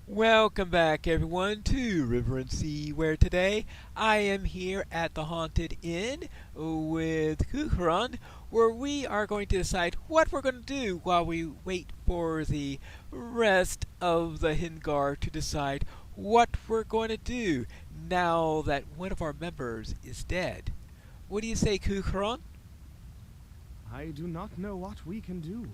Welcome back, everyone, to River and Sea, where today I am here at the Haunted Inn with Kucharan, where we are going to decide what we're going to do while we wait for the rest of the Hingar to decide what we're going to do now that one of our members is dead. What do you say, Kucharan? I do not know what we can do.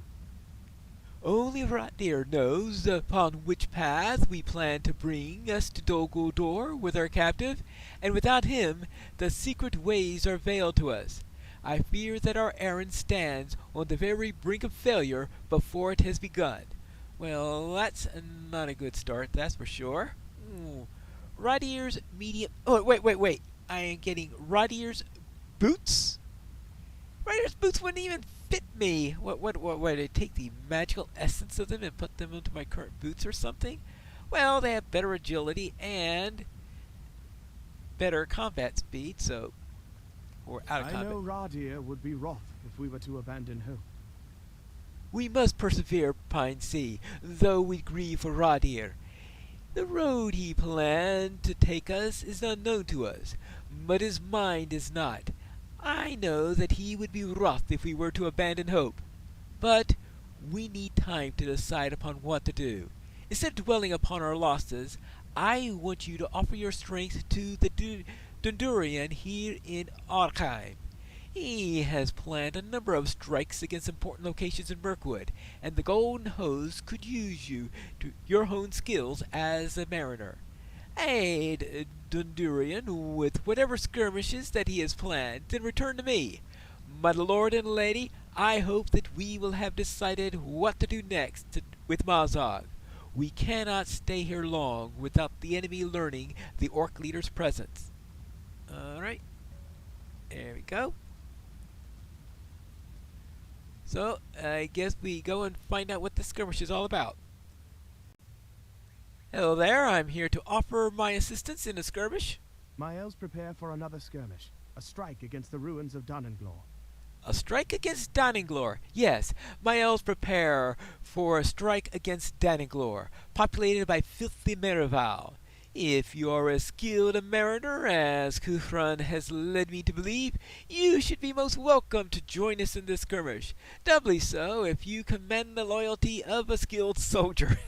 Only Ratnir knows upon which path we plan to bring us to Dol Guldur with our captive, and without him the secret ways are veiled to us. I fear that our errand stands on the very brink of failure before it has begun. Well, that's not a good start, that's for sure. Radir's medium... Oh, wait. I am getting Radir's boots? Radir's boots wouldn't even fit me. What, did I take the magical essence of them and put them into my current boots or something? Well, they have better agility and better combat speed, so... Or out of I combat. know Radir would be wroth if we were to abandon hope. We must persevere, Pine Sea, though we grieve for Radir. The road he planned to take us is unknown to us, but his mind is not. I know that he would be wroth if we were to abandon hope. But we need time to decide upon what to do. Instead of dwelling upon our losses, I want you to offer your strength to the Dundurian here in Arkheim. He has planned a number of strikes against important locations in Mirkwood, and the Golden Hose could use your own skills as a mariner. Aid Dundurian with whatever skirmishes that he has planned, then return to me. My lord and lady, I hope that we will have decided what to do next with Mazog. We cannot stay here long without the enemy learning the orc leader's presence. Alright. There we go. So, I guess we go and find out what the skirmish is all about. Hello there, I'm here to offer my assistance in a skirmish. My elves prepare for another skirmish, a strike against the ruins of Duninglor. A strike against Duninglor. Yes, my elves prepare for a strike against Duninglor, populated by filthy Merival. If you are as skilled a mariner as Kuthran has led me to believe, you should be most welcome to join us in this skirmish. Doubly so if you commend the loyalty of a skilled soldier.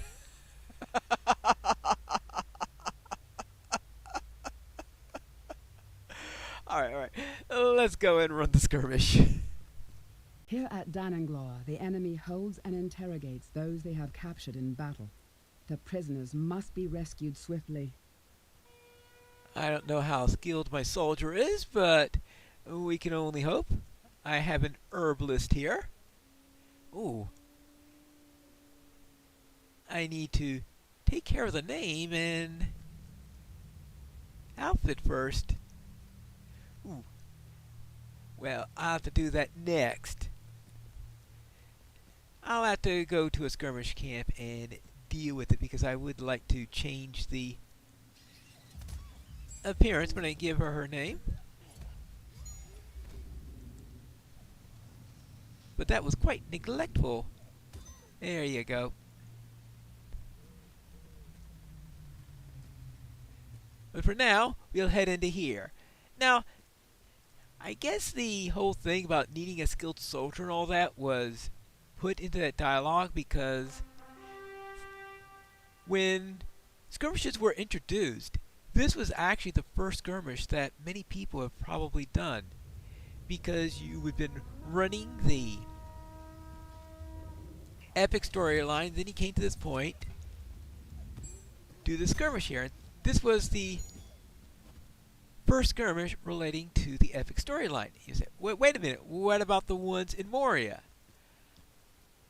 Alright. Let's go and run the skirmish. Here at Duninglor, the enemy holds and interrogates those they have captured in battle. The prisoners must be rescued swiftly. I don't know how skilled my soldier is, but we can only hope. I have an herbalist here. Ooh. I need to take care of the name and outfit first. Ooh. Well, I'll have to do that next. I'll have to go to a skirmish camp and deal with it because I would like to change the appearance when I give her name. But that was quite neglectful. There you go. But for now, we'll head into here. Now, I guess the whole thing about needing a skilled soldier and all that was put into that dialogue because when skirmishes were introduced, this was actually the first skirmish that many people have probably done because you had been running the epic storyline, then you came to this point, do the skirmish here. This was the first skirmish relating to the epic storyline. You say, wait a minute, what about the ones in Moria?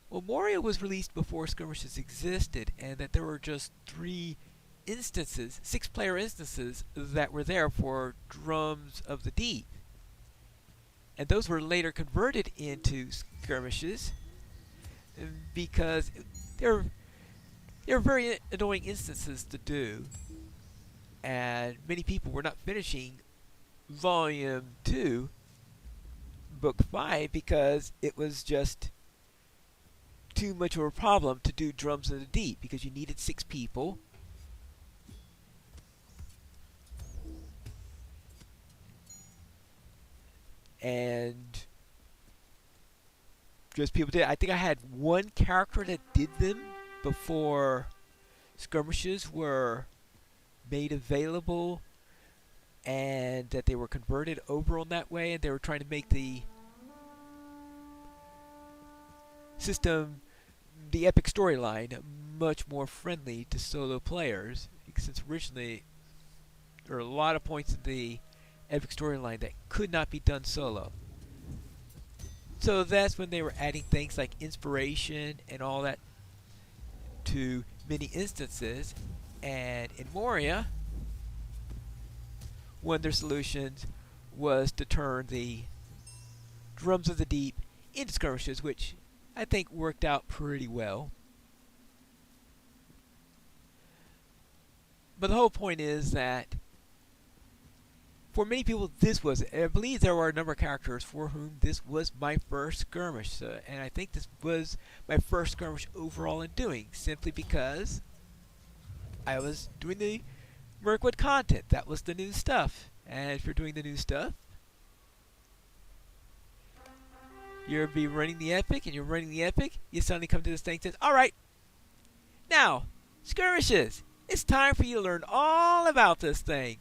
Well, Moria was released before skirmishes existed, and that there were just 3 instances, 6-player instances, that were there for Drums of the Deep. And those were later converted into skirmishes because they're very annoying instances to do. And many people were not finishing Volume 2, Book 5, because it was just too much of a problem to do Drums of the Deep, because you needed 6 people, and just people did. I think I had one character that did them before skirmishes were made available, and that they were converted over on that way, and they were trying to make the system, the epic storyline, much more friendly to solo players, since originally there are a lot of points in the epic storyline that could not be done solo. So that's when they were adding things like inspiration and all that to many instances. And in Moria, one of their solutions was to turn the Drums of the Deep into skirmishes, which I think worked out pretty well. But the whole point is that for many people, this was, I believe there were a number of characters for whom this was my first skirmish. So, and I think this was my first skirmish overall in doing, simply because I was doing the Mirkwood content. That was the new stuff. And if you're doing the new stuff, you'll be running the epic, and you're running the epic, you suddenly come to this thing that says, alright, now, skirmishes. It's time for you to learn all about this thing.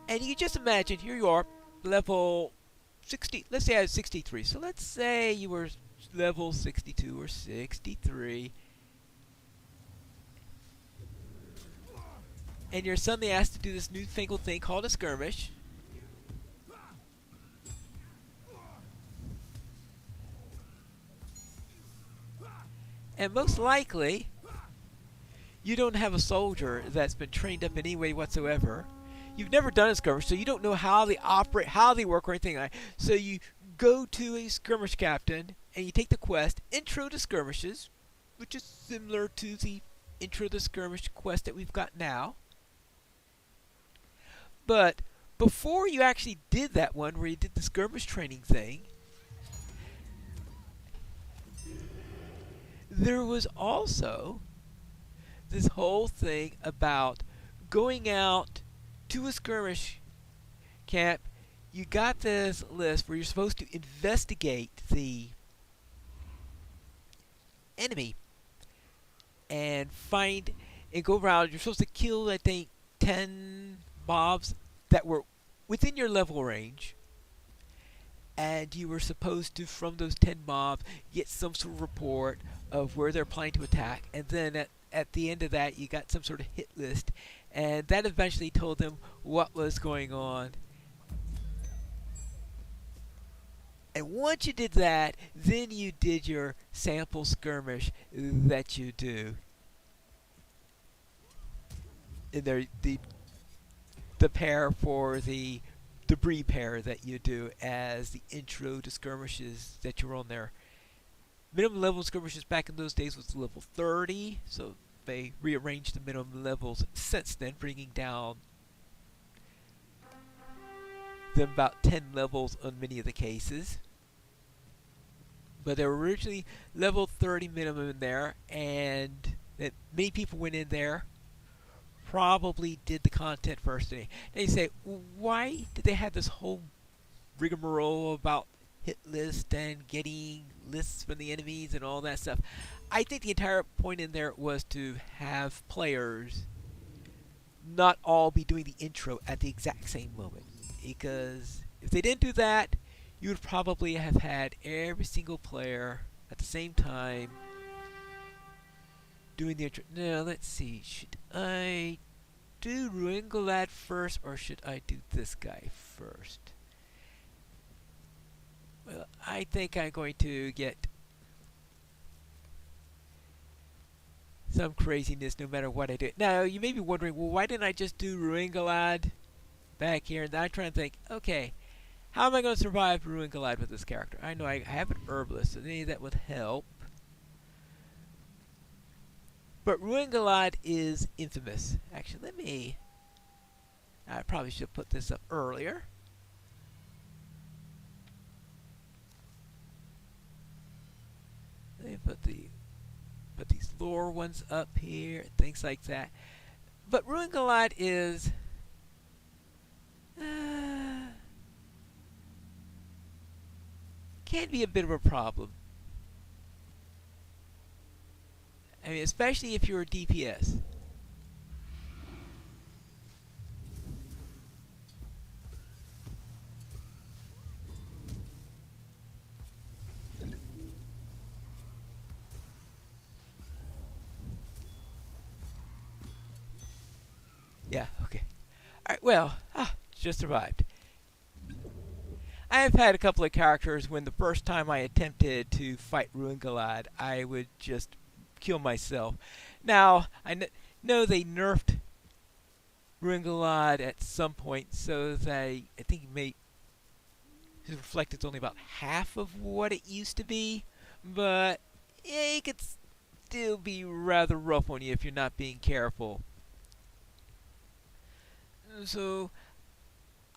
And you can just imagine, here you are, level 60, let's say I was 63. So let's say you were level 62 or 63. And you're suddenly asked to do this newfangled thing called a skirmish. And most likely, you don't have a soldier that's been trained up in any way whatsoever. You've never done a skirmish, so you don't know how they operate, how they work, or anything like that. So you go to a skirmish captain, and you take the quest, Intro to Skirmishes, which is similar to the Intro to Skirmish quest that we've got now. But before you actually did that one, where you did the skirmish training thing, there was also this whole thing about going out to a skirmish camp. You got this list where you're supposed to investigate the enemy and find and go around. You're supposed to kill, I think, 10 mobs that were within your level range. And you were supposed to, from those 10 mobs, get some sort of report of where they're planning to attack. And then at the end of that, you got some sort of hit list. And that eventually told them what was going on. And once you did that, then you did your sample skirmish that you do. And there, the pair for the debris pair that you do as the intro to skirmishes that you're on there. Minimum level skirmishes back in those days was level 30, so they rearranged the minimum levels since then, bringing down them about 10 levels on many of the cases. But they were originally level 30 minimum in there, and that many people went in there, probably did the content first day. Now you say, why did they have this whole rigmarole about hit list and getting lists from the enemies and all that stuff? I think the entire point in there was to have players not all be doing the intro at the exact same moment. Because if they didn't do that, you would probably have had every single player at the same time doing the intro. Now, let's see. Should I do Ruingalad first, or should I do this guy first? Well, I think I'm going to get some craziness no matter what I do. Now, you may be wondering, well, why didn't I just do Ruingalad back here? And I'm trying to think, okay, how am I going to survive Ruingalad with this character? I know I have an herbalist, so maybe that would help. But Ruingalad is infamous. Actually, I probably should have put this up earlier. Let me put these lore ones up here, things like that. But Ruingalad is can be a bit of a problem. I mean, especially if you're a DPS. Yeah, okay. Alright, well, just survived. I have had a couple of characters when the first time I attempted to fight Ruingalad, I would just kill myself. Now, I know they nerfed Ruingalad at some point, so that I think it reflect it's only about half of what it used to be, but it could still be rather rough on you if you're not being careful. So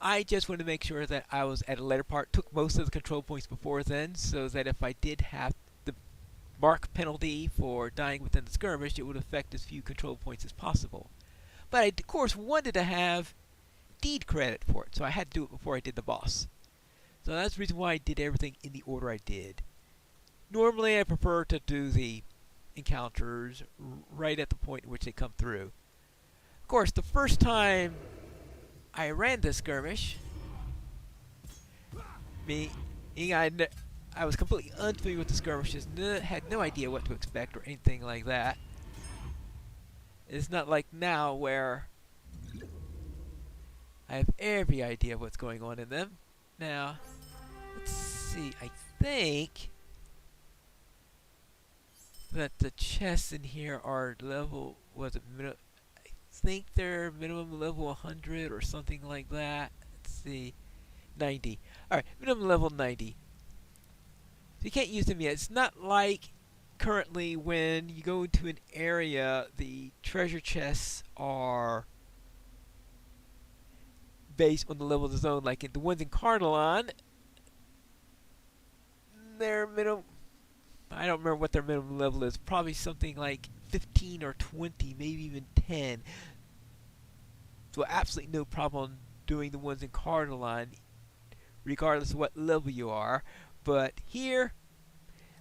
I just wanted to make sure that I was at a later part, took most of the control points before then, so that if I did have the mark penalty for dying within the skirmish, it would affect as few control points as possible. But I, of course, wanted to have deed credit for it, so I had to do it before I did the boss. So that's the reason why I did everything in the order I did. Normally I prefer to do the encounters right at the point in which they come through. Of course, the first time I ran this skirmish, I was completely unfamiliar with the skirmishes, had no idea what to expect or anything like that. It's not like now where I have every idea what's going on in them. Now, let's see, I think that the chests in here are level, I think they're minimum level 100 or something like that. Let's see, 90. Alright, minimum level 90. So you can't use them yet. It's not like currently when you go into an area, the treasure chests are based on the level of the zone. Like the ones in Cardalon, their minimum, I don't remember what their minimum level is, probably something like 15 or 20, maybe even 10. So absolutely no problem doing the ones in Cardalon, regardless of what level you are. But here,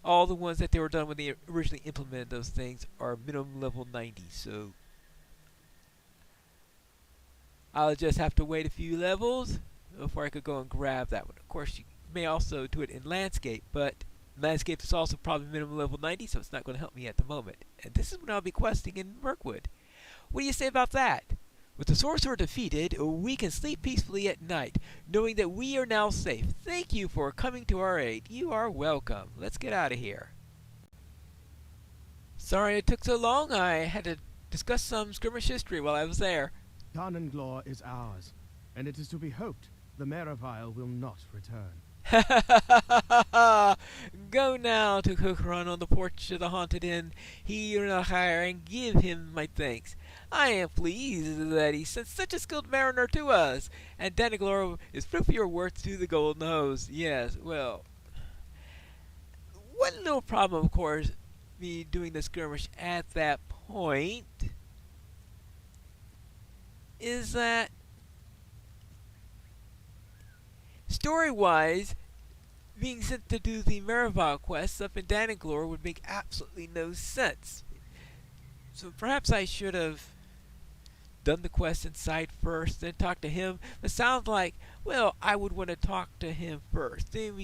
all the ones that they were done when they originally implemented those things are minimum level 90. So I'll just have to wait a few levels before I could go and grab that one. Of course, you may also do it in landscape, but landscape is also probably minimum level 90, so it's not going to help me at the moment. And this is when I'll be questing in Mirkwood. What do you say about that? With the sorcerer defeated, we can sleep peacefully at night, knowing that we are now safe. Thank you for coming to our aid. You are welcome. Let's get out of here. Sorry it took so long. I had to discuss some skirmish history while I was there. Tarnanglor is ours, and it is to be hoped the Merivile will not return. Go now to Kukuran on the porch of the haunted inn, and give him my thanks. I am pleased that he sent such a skilled mariner to us, and Danaglor is proof of your worth to the Golden Hose. Yes, well, one little problem, of course, me doing the skirmish at that point is that story-wise, being sent to do the Merivale quests up in Danaglor would make absolutely no sense. So perhaps I should have done the quest inside first, then talk to him. It sounds like, well, I would want to talk to him first. Then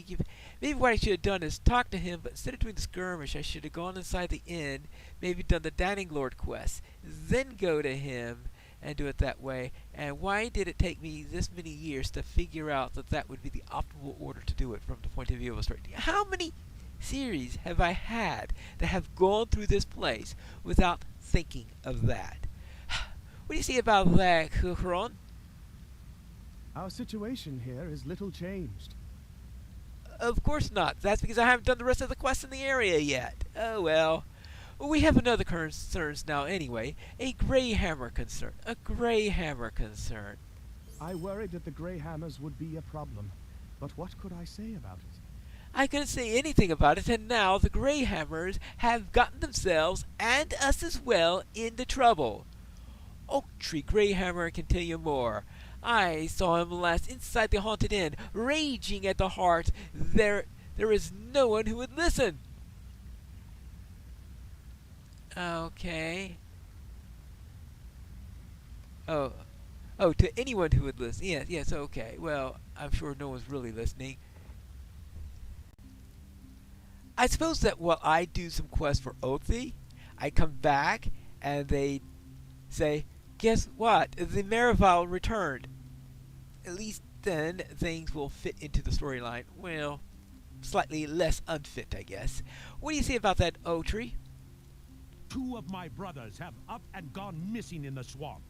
maybe what I should have done is talk to him, but instead of doing the skirmish, I should have gone inside the inn, maybe done the Danaglor quest, then go to him and do it that way. And why did it take me this many years to figure out that that would be the optimal order to do it from the point of view of a story? How many series have I had that have gone through this place without thinking of that? What do you see about that, Kukuron? Our situation here is little changed. Of course not. That's because I haven't done the rest of the quests in the area yet. Oh well. We have another concern now anyway. A Greyhammer concern. A Greyhammer concern. I worried that the Greyhammers would be a problem, but what could I say about it? I couldn't say anything about it, and now the Greyhammers have gotten themselves, and us as well, into trouble. Oak Tree Greyhammer can tell you more. I saw him last inside the haunted inn, raging at the heart there there is no one who would listen. Okay. Oh, oh, to anyone who would listen. Yes, yes, okay. Well, I'm sure no one's really listening. I suppose that while I do some quests for Oakley, I come back and they say, guess what? The Merivale returned. At least then things will fit into the storyline. Well, slightly less unfit, I guess. What do you say about that, Oatry? 2 of my brothers have up and gone missing in the swamp.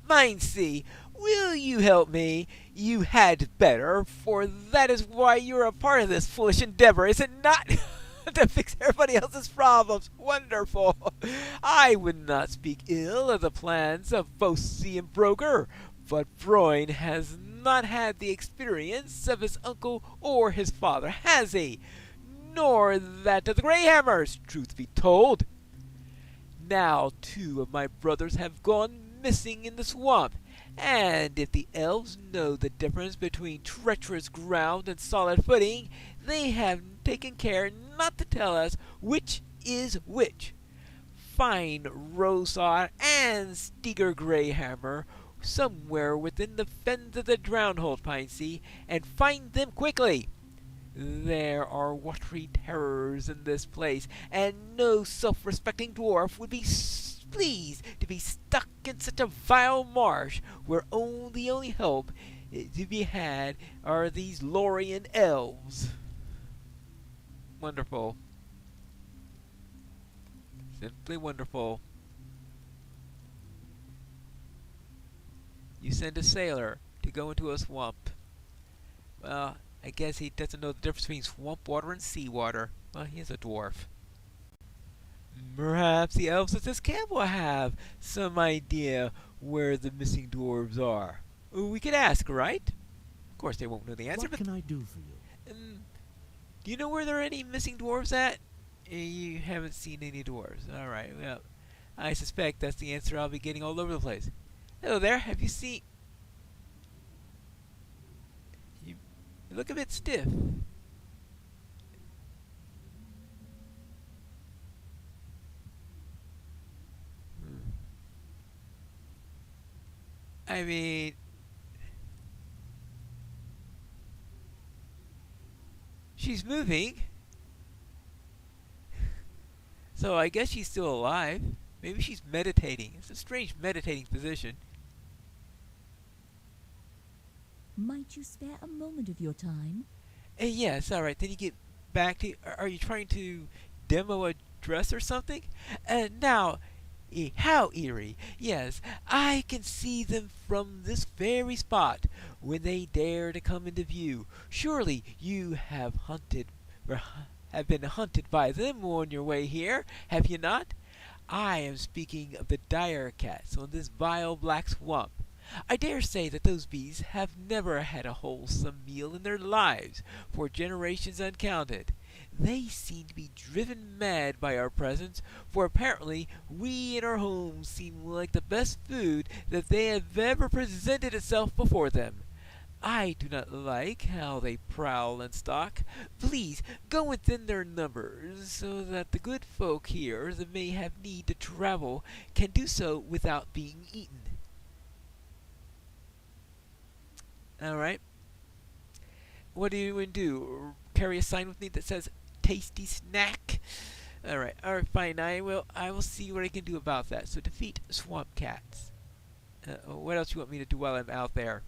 Mindsea, will you help me? You had better, for that is why you're a part of this foolish endeavor, is it not? To fix everybody else's problems. Wonderful. I would not speak ill of the plans of Bosie and Broger, but Broin has not had the experience of his uncle or his father, has he? Nor that of the Greyhammers, truth be told. Now 2 of my brothers have gone missing in the swamp, and if the elves know the difference between treacherous ground and solid footing, they have taken care not to tell us which is which. Find Rosar and Steger Greyhammer somewhere within the fens of the Drownhold, Pindsea, and find them quickly. There are watery terrors in this place, and no self-respecting dwarf would be pleased to be stuck in such a vile marsh where the only help to be had are these Lorien elves. Wonderful. Simply wonderful. You send a sailor to go into a swamp. Well, I guess he doesn't know the difference between swamp water and seawater. Well, he's a dwarf. Perhaps the elves at this camp will have some idea where the missing dwarves are. We could ask, right? Of course, they won't know the answer, What can I do for you? Do you know where there are any missing dwarves at? You haven't seen any dwarves. Alright, well, I suspect that's the answer I'll be getting all over the place. Hello there, have you seen... You look a bit stiff. I mean... She's moving. So I guess she's still alive. Maybe she's meditating. It's a strange meditating position. Might you spare a moment of your time? Yes, alright. Then you get back to... Are you trying to demo a dress or something? Now, how eerie. Yes, I can see them from this very spot when they dare to come into view. Surely you have been hunted by them on your way here, have you not? I am speaking of the dire cats on this vile black swamp. I dare say that those beasts have never had a wholesome meal in their lives, for generations uncounted. They seem to be driven mad by our presence, for apparently we in our homes seem like the best food that they have ever presented itself before them. I do not like how they prowl and stalk. Please go within their numbers, so that the good folk here that may have need to travel can do so without being eaten. Alright. What do you want to do? Carry a sign with me that says tasty snack? Alright, fine. I will see what I can do about that. So defeat swamp cats. What else you want me to do while I'm out there?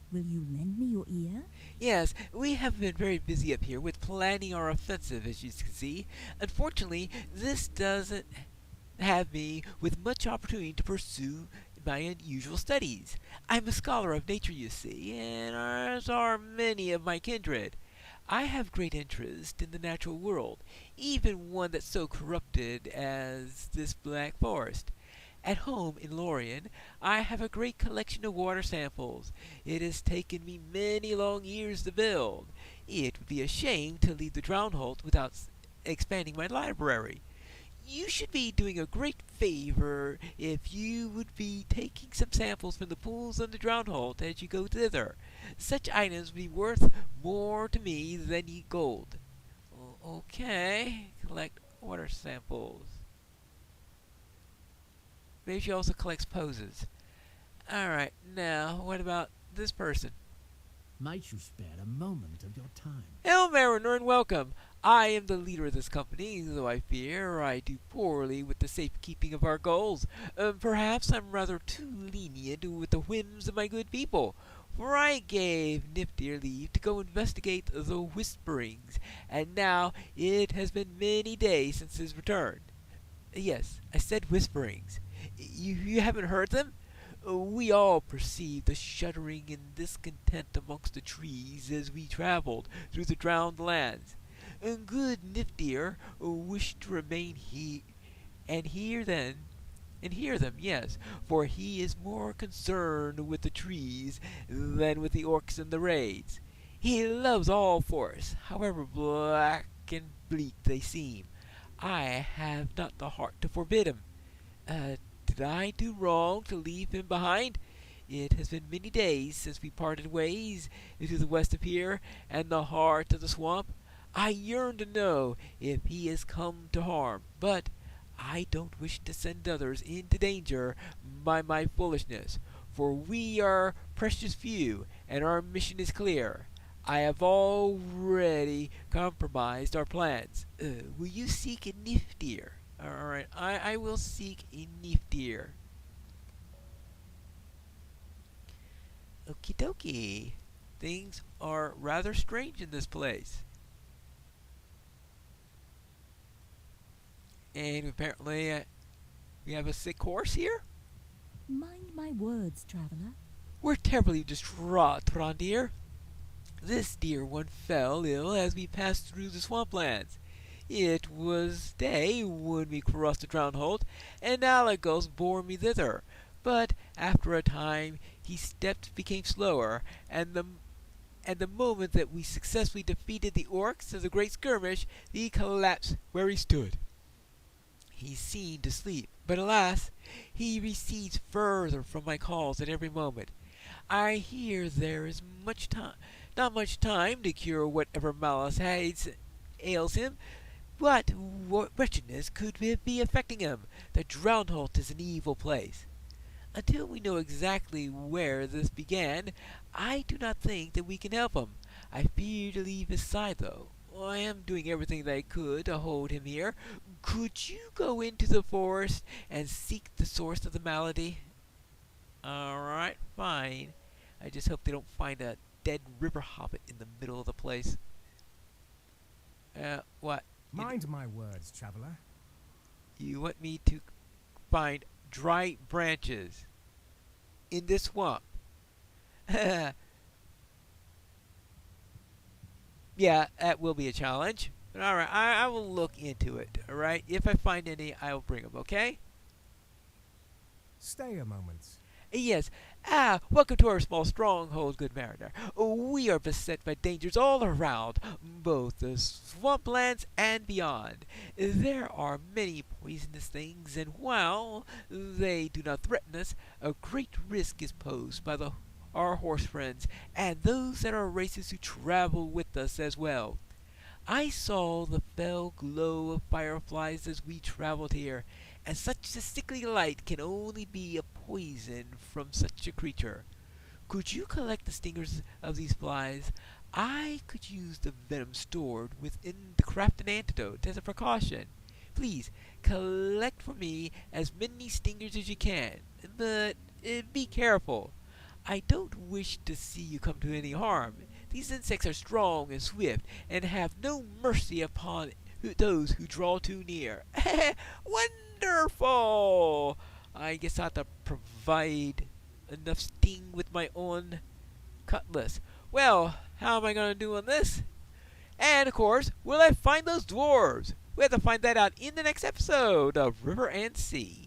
Will you lend me your ear? Yes, we have been very busy up here with planning our offensive, as you can see. Unfortunately, this doesn't have me with much opportunity to pursue my unusual studies. I'm a scholar of nature, you see, and as are many of my kindred. I have great interest in the natural world, even one that's so corrupted as this black forest. At home in Lorien, I have a great collection of water samples. It has taken me many long years to build. It would be a shame to leave the Drownhold without expanding my library. You should be doing a great favor if you would be taking some samples from the pools on the Drownhold as you go thither. Such items would be worth more to me than gold. Okay, collect water samples. Maybe she also collects poses. Alright, now, what about this person? Might you spare a moment of your time? Hail, Mariner, and welcome. I am the leader of this company, though I fear I do poorly with the safekeeping of our goals. Perhaps I'm rather too lenient with the whims of my good people, for I gave Niftyr leave to go investigate the whisperings, and now it has been many days since his return. Yes, I said whisperings. You haven't heard them? We all perceived the shuddering and discontent amongst the trees as we traveled through the drowned lands. Good Niftyr wished to remain and hear them, yes, for he is more concerned with the trees than with the orcs and the raids. He loves all forests, however black and bleak they seem. I have not the heart to forbid him. Did I do wrong to leave him behind? It has been many days since we parted ways into the west of here and the heart of the swamp. I yearn to know if he has come to harm, but I don't wish to send others into danger by my foolishness, for we are precious few, and our mission is clear. I have already compromised our plans. Will you seek a Niftyr? Alright, I will seek a Niftyr. Okie dokie. Things are rather strange in this place. And apparently we have a sick horse here? Mind my words, traveler. We're terribly distraught, Trondir. This dear one fell ill as we passed through the swamplands. It was day when we crossed the drowned hold, and Alagos bore me thither. But after a time his steps became slower, and the moment that we successfully defeated the orcs of the great skirmish, he collapsed where he stood. He seemed to sleep, but alas, he recedes further from my calls at every moment. I hear there is not much time to cure whatever malice ails him. What wretchedness could be affecting him? The drowned hold is an evil place. Until we know exactly where this began, I do not think that we can help him. I fear to leave his side, though. I am doing everything that I could to hold him here. Could you go into the forest and seek the source of the malady? Alright, fine. I just hope they don't find a dead river hobbit in the middle of the place. What? Mind my words, traveler. You want me to find dry branches in this swamp? Yeah, that will be a challenge. But alright, I will look into it, alright? If I find any, I'll bring them, okay? Stay a moment. Yes. Welcome to our small stronghold, good mariner. We are beset by dangers all around, both the swamplands and beyond. There are many poisonous things, and while they do not threaten us, a great risk is posed by our horse friends and those that are races who travel with us as well. I saw the fell glow of fireflies as we traveled here, and such a sickly light can only be a poison from such a creature. Could you collect the stingers of these flies? I could use the venom stored within the crafted antidote as a precaution. Please, collect for me as many stingers as you can, but be careful. I don't wish to see you come to any harm. These insects are strong and swift, and have no mercy upon those who draw too near. Wonderful! I guess I have to provide enough sting with my own cutlass. Well, how am I going to do on this? And, of course, will I find those dwarves? We have to find that out in the next episode of River and Sea.